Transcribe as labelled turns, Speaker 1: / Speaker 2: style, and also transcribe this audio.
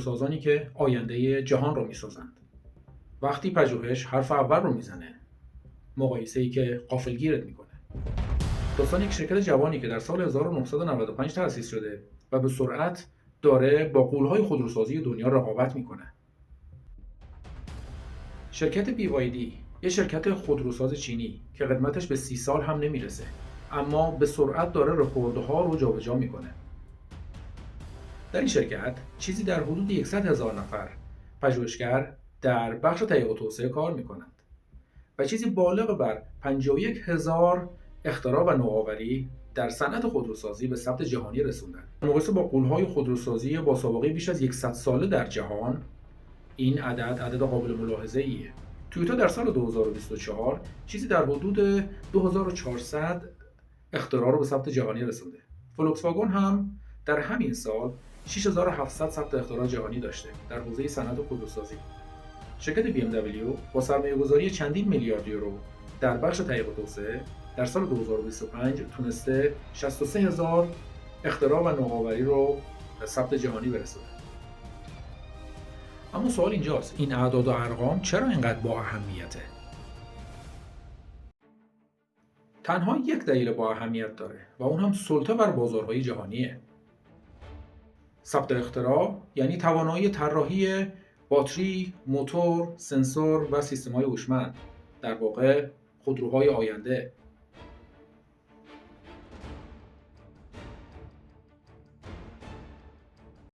Speaker 1: خودروسازانی که آینده جهان رو میسازند. وقتی پژوهش حرف اول رو میزنه، مقایسه‌ای که غافلگیرت میکنه. داستان یک شرکت جوانی که در سال 1995 تأسیس شده و به سرعت داره با غول‌های خودروسازی دنیا رقابت میکنه. شرکت BYD یه شرکت خودروساز چینی که قدمتش به 30 سال هم نمیرسه، اما به سرعت داره رکوردها رو جابجا میکنه. در این شرکت چیزی در حدود 100,000 نفر پژوهشگر در بخش تهیه و توسعه کار میکنند و چیزی بالغ بر 51,000 اختراع و نوآوری در صنعت خودروسازی به ثبت جهانی رسوندند. در مقایسه با غول‌های خودروسازی با سابقه بیش از 100 ساله در جهان، این عدد قابل ملاحظه‌ایه. تویوتا در سال 2024 چیزی در حدود 2400 اختراع رو به ثبت جهانی رسونده. فولکس واگن هم در همین سال 6700 ثبت اختراع جهانی داشته در حوزه صنعت خودروسازی. شرکت BMW با سرمایه‌گذاری چندین میلیارد یورو در بخش تهیه و توسعه در سال 2025 تونسته 63000 اختراع و نوآوری رو به ثبت جهانی برسونه. اما سوال اینجاست، این اعداد و ارقام چرا اینقدر با اهمیته؟ تنها یک دلیل با اهمیت داره و اون هم سلطه بر بازارهای جهانیه. ثبت اختراع یعنی توانایی طراحی باتری، موتور، سنسور و سیستم‌های هوشمند، در واقع خودروهای آینده.